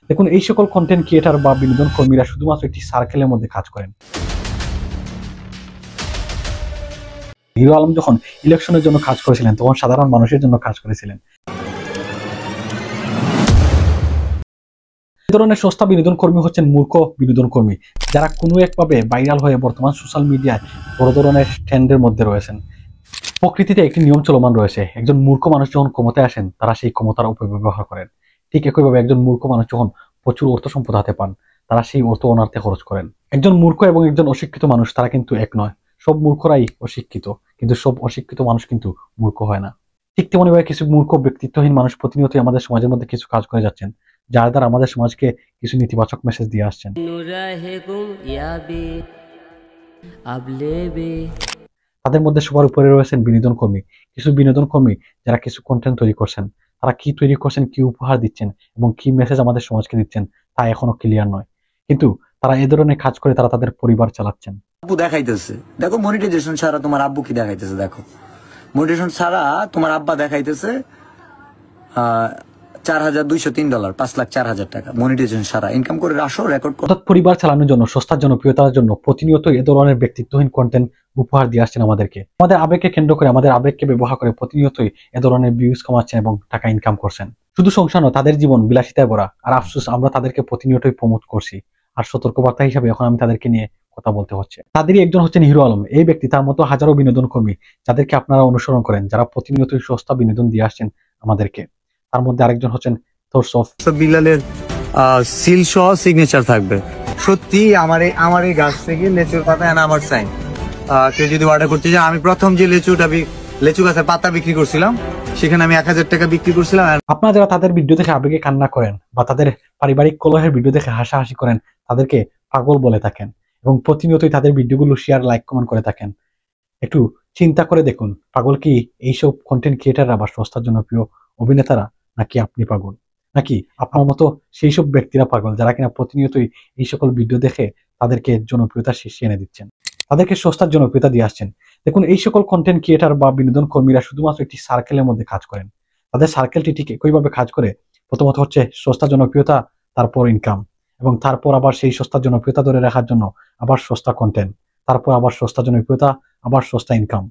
দেখুন, এই সকল কন্টেন্ট ক্রিয়েটার বা বিনোদন কর্মীরা শুধুমাত্র একটি সার্কেলের মধ্যে কাজ করেন। হিরো আলম যখন ইলেকশনের জন্য কাজ করেছিলেন তখন সাধারণ মানুষের জন্য কাজ করেছিলেন। এই ধরনের সস্তা বিনোদন কর্মী হচ্ছেন মূর্খ বিনোদন কর্মী, যারা কোনো একভাবে ভাইরাল হয়ে বর্তমান সোশ্যাল মিডিয়ায় বড় ধরনের ট্রেন্ডের মধ্যে রয়েছেন। প্রকৃতিতে একটি নিয়ম চলমান রয়েছে, একজন মূর্খ মানুষ যখন ক্ষমতায় আসেন তারা সেই ক্ষমতার অপব্যবহার করেন। ঠিক একইভাবে একজন মূর্খ মানুষ যখন প্রচুর অর্থ সম্পদ হাতে পান তারা সেই অর্থ অনার্থে খরচ করেন। একজন মূর্খ এবং একজন অশিক্ষিত মানুষ তারা কিন্তু এক নয়। সব মূর্খরাই অশিক্ষিত, কিন্তু সব অশিক্ষিত মানুষ কিন্তু মূর্খ হয় না। ঠিক তেমনিভাবে কিছু মূর্খ ব্যক্তিত্বহীন মানুষ প্রতিনিয়তই আমাদের সমাজের মধ্যে কিছু কাজ করে যাচ্ছেন, যার দ্বারা আমাদের সমাজকে কিছু নেতিবাচক মেসেজ দিয়ে আসছেন। তাদের মধ্যে সবার উপরে রয়েছেন বিনোদন কর্মী। কিছু বিনোদন কর্মী যারা কিছু কন্টেন্ট তৈরি করছেন, তারা কি তৈরি করছেন, কি উপহার দিচ্ছেন এবং কি মেসেজ আমাদের সমাজকে দিচ্ছেন তা এখনো ক্লিয়ার নয়, কিন্তু তারা এই ধরনের কাজ করে তারা তাদের পরিবার চালাচ্ছেন। আব্বু দেখাইতেছে, দেখো মনিটাইজেশন ছাড়া তোমার আব্বু কি দেখাইতেছে, দেখো মনিটাইজেশন ছাড়া তোমার আব্বা দেখাইতেছে $4,203, $5,04,000 টাকা মনিটাইজেশন ছাড়া ইনকাম করে আসো রেকর্ড করো। অর্থাৎ পরিবার চালানোর জন্য, সস্তা জনপ্রিয়তার জন্য প্রতিনিয়ত এ ধরনের ব্যক্তিত্বহীন কন্টেন্ট উপহার দিয়ে আসছেন আমাদেরকে। আমাদের আবেগকে কেন্দ্র করে, আমাদের আবেগকে ব্যবহার করে প্রতিনিয়তই এ ধরনের ভিউজ কামাচ্ছেন এবং টাকা ইনকাম করছেন। শুধু সংসার নয়, তাদের জীবন বিলাসিতায় ভরা। আর আফসোস, আমরা তাদেরকে প্রতিনিয়তই প্রমোট করছি। আর সতর্কবার্তা হিসাবে এখন আমি তাদেরকে নিয়ে কথা বলতে হচ্ছে। তাদেরই একজন হচ্ছেন হিরো আলম। এই ব্যক্তি, তার মতো হাজারো বিনোদন কর্মী যাদেরকে আপনারা অনুসরণ করেন, যারা প্রতিনিয়তই সস্তা বিনোদন দিয়ে আসছেন আমাদেরকে। তার মধ্যে আরেকজন হচ্ছেন তোরসফ বিলালের সিল সহ সিগনেচার থাকবে। সত্যি আমার এই গাছ থেকে লেচুর পাতা এনে আমার সাইন, কেউ যদি অর্ডার করতে চায়, আমি প্রথম যে লেচু গাছের পাতা বিক্রি করছিলাম সেখানে আমি 1,000 টাকা বিক্রি করছিলাম। আপনারা যারা তাদের ভিডিও দেখে আবেগে কান্না করেন বা তাদের পারিবারিক কলহের ভিডিও দেখে হাসাহাসি করেন, তাদেরকে পাগল বলে থাকেন এবং প্রতিনিয়তই তাদের ভিডিওগুলো শেয়ার, লাইক, কমেন্ট করে থাকেন, একটু চিন্তা করে দেখুন, পাগল কি এইসব কন্টেন্ট ক্রিয়েটাররা বা সস্তার জনপ্রিয় অভিনেতারা, নাকি আপনি পাগল, নাকি আপনার মতো সেই সব ব্যক্তিরা পাগল যারা কিনা প্রতিনিয়তই এই সকল ভিডিও দেখে তাদেরকে জনপ্রিয়তার শীর্ষে এনে দিচ্ছেন, তাদেরকে সস্তার জনপ্রিয়তা দিয়ে আসছেন। দেখুন, এই সকল কন্টেন্ট ক্রিয়েটার বা বিনোদন কর্মীরা শুধুমাত্র একটি সার্কেলের মধ্যে কাজ করেন। তাদের সার্কেলটি ঠিক একইভাবে কাজ করে। প্রথমত হচ্ছে সস্তা জনপ্রিয়তা, তারপর ইনকাম, এবং তারপর আবার সেই সস্তা জনপ্রিয়তা ধরে রাখার জন্য আবার সস্তা কন্টেন্ট, তারপর আবার সস্তা জনপ্রিয়তা, আবার সস্তা ইনকাম।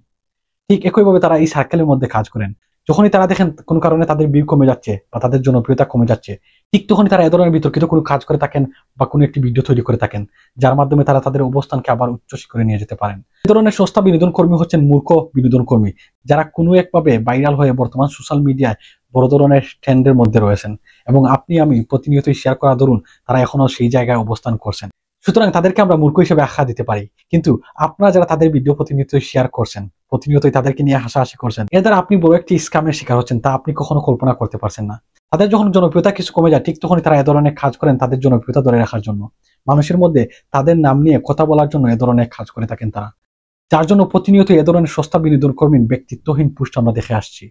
ঠিক একইভাবে তারা এই সার্কেলের মধ্যে কাজ করেন। যখনই তারা দেখেন কোনো কারণে তাদের ভিউ কমে যাচ্ছে বা তাদের জনপ্রিয়তা কমে যাচ্ছে, ঠিক তখনই তারা এ ধরনের বিতর্কিত কোনো কাজ করে থাকেন বা কোনো একটি ভিডিও তৈরি করে থাকেন, যার মাধ্যমে তারা তাদের অবস্থানকে আবার উচ্চ শিখরে নিয়ে যেতে পারেন। এই ধরনের সস্তা বিনোদন কর্মী হচ্ছেন মূর্খ বিনোদন কর্মী, যারা কোনো একভাবে ভাইরাল হয়ে বর্তমান সোশ্যাল মিডিয়ায় বড় ধরনের ট্রেন্ডের মধ্যে রয়েছেন এবং আপনি আমি প্রতিনিয়তই শেয়ার করা ধরুন তারা এখনো সেই জায়গায় অবস্থান করছেন। সুতরাং তাদেরকে আমরা মূর্খ হিসেবে আখ্যা দিতে পারি, কিন্তু আপনারা যারা তাদের ভিডিও প্রতিনিয়ত শেয়ার করছেন, প্রতিনিয়তই তাদেরকে নিয়ে হাসাহাসি করছেন, এর দ্বারা আপনি বড় একটি স্ক্যামের শিকার হচ্ছেন, তা আপনি কখনো কল্পনা করতে পারছেন না। তাদের যখন জনপ্রিয়তা কিছু কমে যায়, ঠিক তখনই তারা এ ধরনের কাজ করেন তাদের জনপ্রিয়তা ধরে রাখার জন্য, মানুষের মধ্যে তাদের নাম নিয়ে কথা বলার জন্য এ ধরনের কাজ করে থাকেন তারা, যার জন্য প্রতিনিয়ত এ ধরনের সস্তা বিনোদন কর্মীর ব্যক্তিত্বহীন পোস্ট আমরা দেখে আসছি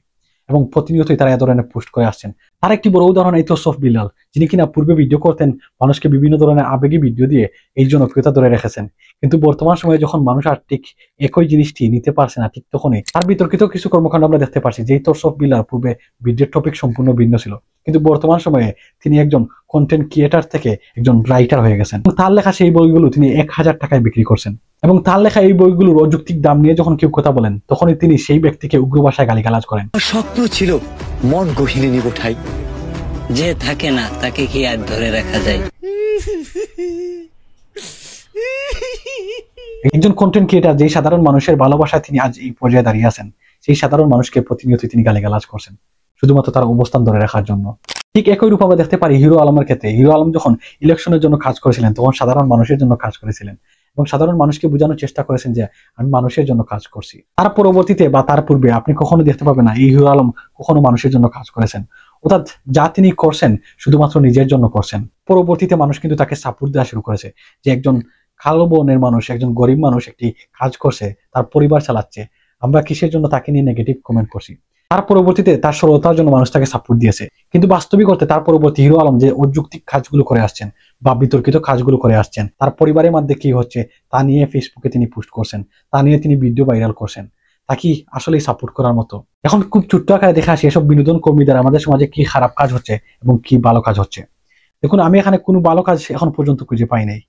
এবং প্রতিনিয়তই তারা এ ধরনের পোস্ট করে আসছেন। তার একটি বড় উদাহরণ এই তোরসফ বিলাল, যিনি কিনা পূর্বে ভিডিও করতেন, মানুষকে বিভিন্ন ধরনের আবেগী ভিডিও দিয়ে এই জনপ্রিয়তা ধরে রেখেছেন, কিন্তু বর্তমান সময়ে যখন মানুষ আর ঠিক একই জিনিসটি নিতে পারছে না, ঠিক তখনই তার বিতর্কিত কিছু কর্মকাণ্ড আমরা দেখতে পাচ্ছি। যেই তোরসফ বিলাল পূর্বে ভিডিওর টপিক সম্পূর্ণ ভিন্ন ছিল, কিন্তু বর্তমান সময়ে তিনি একজন কন্টেন্ট ক্রিয়েটার থেকে একজন রাইটার হয়ে গেছেন। তার লেখা সেই বইগুলো তিনি 1,000 টাকায় বিক্রি করছেন এবং তার লেখা এই বইগুলোর অযৌক্তিক দাম নিয়ে যখন কেউ কথা বলেন তখনই তিনি সেই ব্যক্তিকে উগ্র ভাষায় গালিগালাজ করেন। স্বপ্ন ছিল মন গহিনে নিব ঠাই, যে থাকে না তাকে কি আর ধরে রাখা যায়। একজন কন্টেন্ট ক্রিয়েটার যেই সাধারণ মানুষের ভালোবাসায় তিনি আজ এই পর্যায়ে দাঁড়িয়ে আছেন, সেই সাধারণ মানুষকে প্রতিনিয়ত তিনি গালিগালাজ করছেন শুধুমাত্র তার অবস্থান ধরে রাখার জন্য। ঠিক একই রূপ আমরা দেখতে পারি হিরো আলমের ক্ষেত্রে। হিরো আলম যখন ইলেকশনের জন্য কাজ করেছিলেন তখন সাধারণ মানুষের জন্য কাজ করেছিলেন এবং সাধারণ মানুষকে বোঝানোর চেষ্টা করেছেন যে আমি মানুষের জন্য কাজ করছি। তার পরবর্তীতে বা তার পূর্বে আপনি কখনো দেখতে পাবেন না এই হিরো আলম কখনো মানুষের জন্য কাজ করেছেন, অর্থাৎ যা তিনি করছেন শুধুমাত্র নিজের জন্য করছেন। পরবর্তীতে মানুষ কিন্তু তাকে সাপোর্ট দেওয়া শুরু করেছে যে একজন কালো বর্ণের মানুষ, একজন গরিব মানুষ একটি কাজ করছে, তার পরিবার চালাচ্ছে, আমরা কিসের জন্য তাকে নিয়ে নেগেটিভ কমেন্ট করছি। তার পরবর্তীতে তার সরলতার জন্য মানুষ তাকে সাপোর্ট দিয়েছে, কিন্তু বাস্তবিক অর্থে তার পরবর্তী হিরো আলম যে অযৌক্তিক কাজগুলো করে আসছেন বা বিতর্কিত কাজগুলো করে আসছেন, তার পরিবারের মধ্যে কি হচ্ছে তা নিয়ে ফেসবুকে তিনি পোস্ট করছেন, তা নিয়ে তিনি ভিডিও ভাইরাল করছেন, তা কি আসলেই সাপোর্ট করার মতো? এখন খুব ছোট্ট আকারে দেখা আসে এসব বিনোদন কর্মীদের আমাদের সমাজে কি খারাপ কাজ হচ্ছে এবং কি ভালো কাজ হচ্ছে। দেখুন, আমি এখানে কোনো ভালো কাজ এখন পর্যন্ত খুঁজে পাই নাই।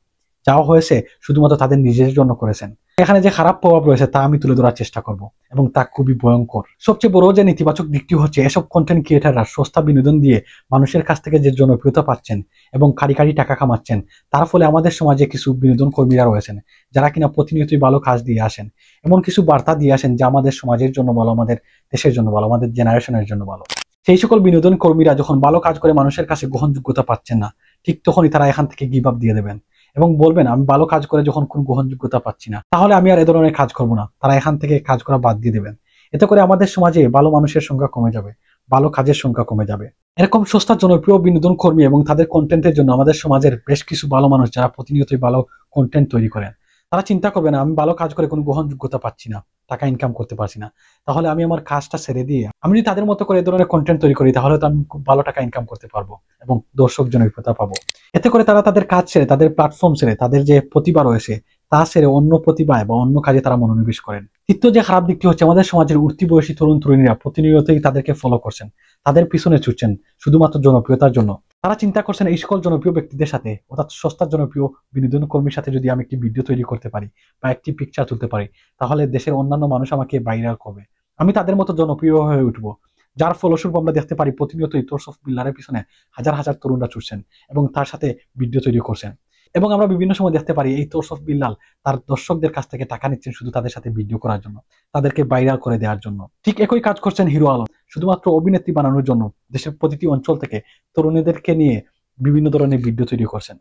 যাওয়া হয়েছে শুধুমাত্র তাদের নিজের জন্য করেছেন। এখানে যে খারাপ প্রভাব রয়েছে তা আমি তুলে ধরার চেষ্টা করব, এবং তা খুবই ভয়ঙ্কর। সবচেয়ে বড় যে নেতিবাচক দিকটি হচ্ছে, এসব কন্টেন্ট ক্রিয়েটাররা সস্তা বিনোদন দিয়ে মানুষের কাছ থেকে যে জনপ্রিয়তা পাচ্ছেন এবং কারি টাকা কামাচ্ছেন, তার ফলে আমাদের সমাজে কিছু বিনোদন কর্মীরা রয়েছেন যারা কিনা প্রতিনিয়তই ভালো কাজ দিয়ে আসেন, এমন কিছু বার্তা দিয়ে আসেন যা আমাদের সমাজের জন্য ভালো, আমাদের দেশের জন্য ভালো, আমাদের জেনারেশনের জন্য ভালো। সেই সকল বিনোদন কর্মীরা যখন ভালো কাজ করে মানুষের কাছে গ্রহণযোগ্যতা পাচ্ছেন না, ঠিক তখনই তারা এখান থেকে গিভ আপ দিয়ে দেবেন এবং বলবেন, আমি ভালো কাজ করে যখন কোনো গ্রহণযোগ্যতা পাচ্ছি না, তাহলে আমি আর এ ধরনের কাজ করবো না। তারা এখান থেকে কাজ করা বাদ দিয়ে দেবেন। এতে করে আমাদের সমাজে ভালো মানুষের সংখ্যা কমে যাবে, ভালো কাজের সংখ্যা কমে যাবে। এরকম সস্তা জনপ্রিয় বিনোদন কর্মী এবং তাদের কন্টেন্টের জন্য আমাদের সমাজের বেশ কিছু ভালো মানুষ যারা প্রতিনিয়তই ভালো কন্টেন্ট তৈরি করেন, তারা চিন্তা করবে না, আমি ভালো কাজ করে কোনো গ্রহণযোগ্যতা পাচ্ছি না, টাকা ইনকাম করতে পারছি না, তাহলে আমি আমার কাজটা ছেড়ে দিয়ে আমি যদি তাদের মতো করে এ ধরনের কন্টেন্ট তৈরি করি, তাহলে তো আমি খুব ভালো টাকা ইনকাম করতে পারবো এবং দর্শক জনপ্রিয়তা পাবো। এতে করে তারা তাদের কাজ ছেড়ে, তাদের প্ল্যাটফর্ম ছেড়ে, তাদের যে প্রতিভা রয়েছে তা ছেড়ে অন্য প্রতিভায় বা অন্য কাজে তারা মনোনিবেশ করেন। তৃতীয় যে খারাপ দিকটি হচ্ছে, আমাদের সমাজের উঠতি বয়সী তরুণ তরুণীরা প্রতিনিয়তই তাদেরকে ফলো করছেন, তাদের পিছনে ছুটছেন শুধুমাত্র জনপ্রিয়তার জন্য। তারা চিন্তা করছেন, এই সকল জনপ্রিয় ব্যক্তিদের সাথে, অর্থাৎ সস্তা জনপ্রিয় বিনোদন কর্মীর সাথে যদি আমি একটি ভিডিও তৈরি করতে পারি বা একটি পিকচার তুলতে পারি, তাহলে দেশের অন্যান্য মানুষ আমাকে ভাইরাল করবে, আমি তাদের মতো জনপ্রিয় হয়ে উঠবো। যার ফলস্বরূপ আমরা দেখতে পারি প্রতিনিয়তই তোর্স অফ বিল্লারের পিছনে হাজার হাজার তরুণরা ছুটছেন এবং তার সাথে ভিডিও তৈরি করছেন। এবং আমরা বিভিন্ন সময় দেখতে পারি এই তোর্স অফ বিল্লাল তার দর্শকদের কাছ থেকে টাকা নিচ্ছেন শুধু তাদের সাথে ভিডিও করার জন্য, তাদেরকে ভাইরাল করে দেওয়ার জন্য। ঠিক একই কাজ করছেন হিরো আলম, শুধুমাত্র অভিনেত্রী বানানোর জন্য দেশের প্রতিটি অঞ্চল থেকে তরুণীদেরকে নিয়ে বিভিন্ন ধরনের ভিডিও তৈরি করছেন,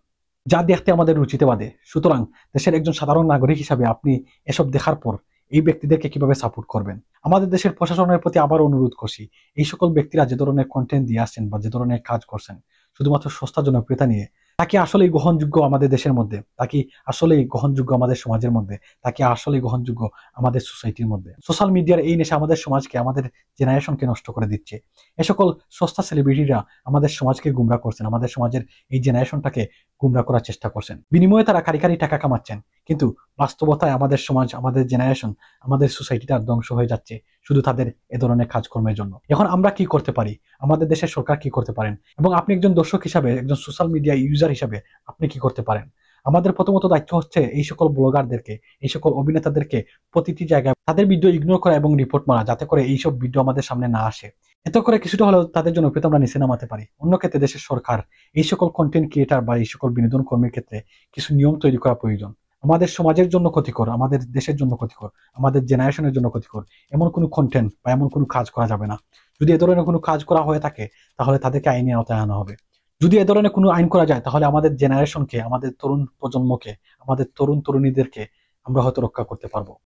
যা দেখতে আমাদের রুচিতে বাধে। সুতরাং দেশের একজন সাধারণ নাগরিক হিসাবে আপনি এসব দেখার পর এই ব্যক্তিদেরকে কিভাবে সাপোর্ট করবেন? আমাদের দেশের প্রশাসনের প্রতি আবার অনুরোধ করছি, এই সকল ব্যক্তিরা যে ধরনের কন্টেন্ট দিয়ে আসছেন বা যে ধরনের কাজ করছেন শুধুমাত্র সস্তা জনপ্রিয়তা নিয়ে, তাকে আসলেই গ্রহণযোগ্য আমাদের দেশের মধ্যে, তাকে আসলেই গ্রহণযোগ্য আমাদের সমাজের মধ্যে, তাকে আসলেই গ্রহণযোগ্য আমাদের সোসাইটির মধ্যে? সোশ্যাল মিডিয়ার এই নেশা আমাদের সমাজকে, আমাদের জেনারেশনকে নষ্ট করে দিচ্ছে। এ সকল সস্তা সেলিব্রিটিরা আমাদের সমাজকে গুমরা করছেন, আমাদের সমাজের এই জেনারেশনটাকে গুমরা করার চেষ্টা করছেন। বিনিময়ে তারা কারি টাকা কামাচ্ছেন, কিন্তু বাস্তবতায় আমাদের সমাজ, আমাদের জেনারেশন, আমাদের সোসাইটিটা ধ্বংস হয়ে যাচ্ছে শুধু তাদের এ ধরনের কাজকর্মের জন্য। এখন আমরা কি করতে পারি? আমাদের দেশের সরকার কি করতে পারেন? এবং আপনি একজন দর্শক হিসাবে, একজন সোশ্যাল মিডিয়া ইউজার হিসাবে আপনি কি করতে পারেন? আমাদের প্রথমত দায়িত্ব হচ্ছে এই সকল ব্লগারদেরকে, এই সকল অভিনেতাদেরকে প্রতিটি জায়গায় তাদের ভিডিও ইগনোর করা এবং রিপোর্ট মারা, যাতে করে এইসব ভিডিও আমাদের সামনে না আসে। এতে করে কিছুটা হলেও তাদের জনপ্রিয়তা আমরা নিচে নামাতে পারি। অন্য ক্ষেত্রে দেশের সরকার এই সকল কন্টেন্ট ক্রিয়েটার বা এই সকল বিনোদন কর্মীর ক্ষেত্রে কিছু নিয়ম তৈরি করা প্রয়োজন। আমাদের সমাজের জন্য ক্ষতিকর, আমাদের দেশের জন্য ক্ষতিকর, আমাদের জেনারেশনের জন্য ক্ষতিকর এমন কোনো কন্টেন্ট বা এমন কোনো কাজ করা যাবে না। যদি এ ধরনের কোনো কাজ করা হয়ে থাকে, তাহলে তাদেরকে আইনি আওতায় আনা হবে। যদি এ ধরনের কোনো আইন করা যায়, তাহলে আমাদের জেনারেশনকে, আমাদের তরুণ প্রজন্মকে, আমাদের তরুণ তরুণীদেরকে আমরা হয়তো রক্ষা করতে পারবো।